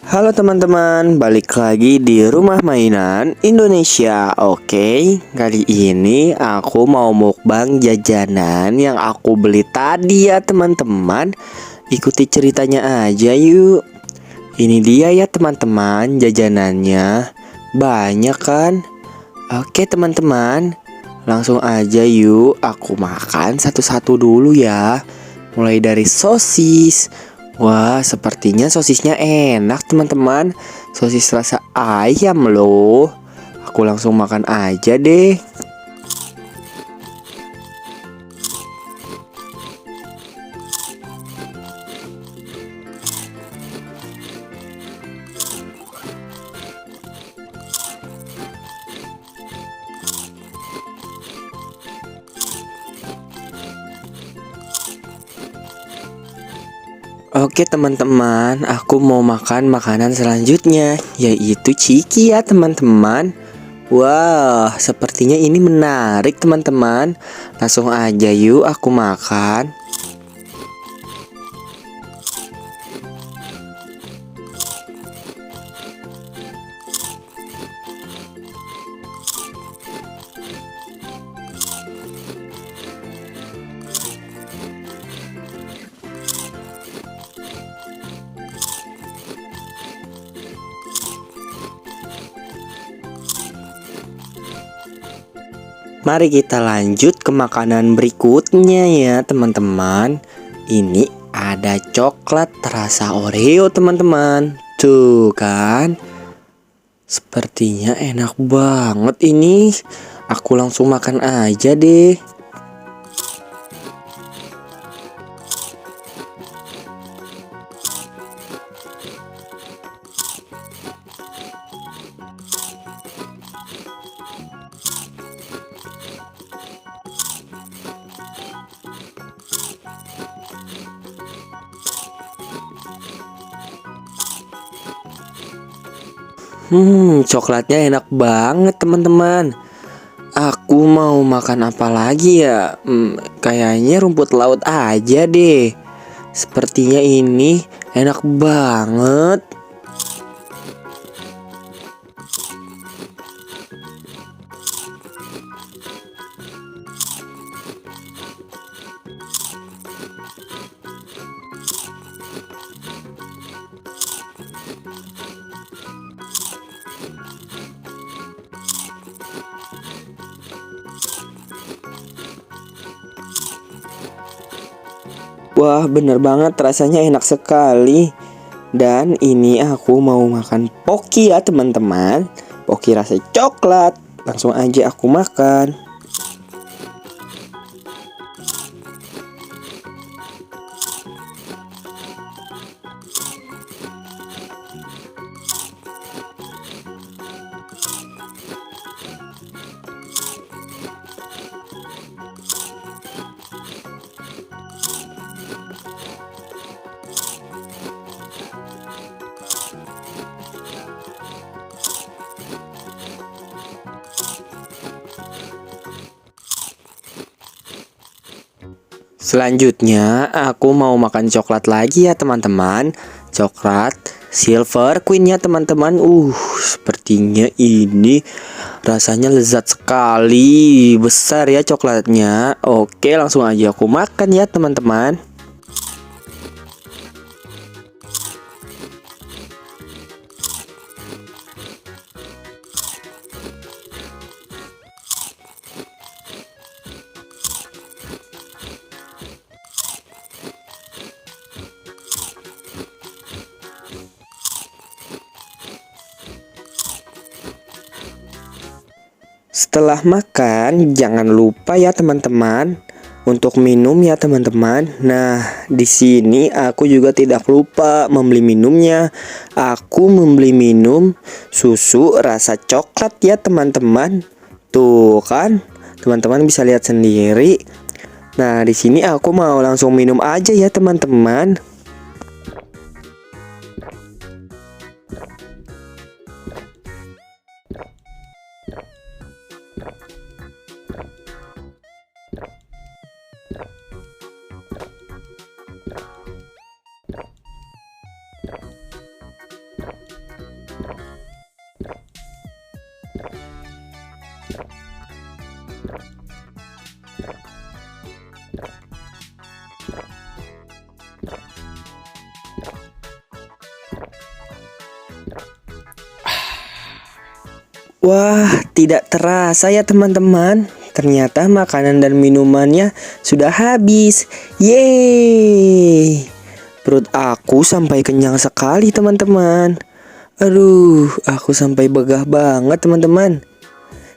Halo teman-teman, balik lagi di Rumah Mainan Indonesia. Oke, kali ini aku mau mukbang jajanan yang aku beli tadi ya teman-teman. Ikuti ceritanya aja yuk. Ini dia ya teman-teman, jajanannya banyak kan? Oke teman-teman, langsung aja yuk aku makan satu-satu dulu ya. Mulai dari sosis. Wah, sepertinya sosisnya enak teman-teman. Sosis rasa ayam loh. Aku langsung makan aja deh. Oke teman-teman, aku mau makan makanan selanjutnya, yaitu ciki ya teman-teman. Wah, sepertinya ini menarik teman-teman. Langsung aja yuk aku makan. Mari kita lanjut ke makanan berikutnya ya teman-teman. Ini ada coklat rasa Oreo teman-teman. Tuh kan, sepertinya enak banget ini. Aku langsung makan aja deh. Coklatnya enak banget teman-teman. Aku mau makan apa lagi ya? Kayaknya rumput laut aja deh. Sepertinya ini enak banget. Wah, bener banget, rasanya enak sekali. Dan ini aku mau makan Pocky ya teman-teman. Pocky rasa coklat. Langsung aja aku makan. Selanjutnya aku mau makan coklat lagi ya teman-teman. Coklat Silver Queen ya teman-teman. Sepertinya ini rasanya lezat sekali. Besar ya coklatnya. Oke, langsung aja aku makan ya teman-teman. Setelah makan, jangan lupa ya teman-teman untuk minum ya teman-teman. Nah, di sini aku juga tidak lupa membeli minumnya. Aku membeli minum susu rasa coklat ya teman-teman. Tuh kan, teman-teman bisa lihat sendiri. Nah, di sini aku mau langsung minum aja ya teman-teman. Wah, tidak terasa ya teman-teman. Ternyata makanan dan minumannya sudah habis. Yeay. Perut aku sampai kenyang sekali teman-teman. Aduh, aku sampai begah banget teman-teman.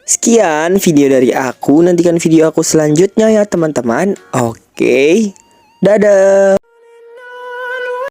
Sekian video dari aku. Nantikan video aku selanjutnya ya teman-teman. Oke. Dadah.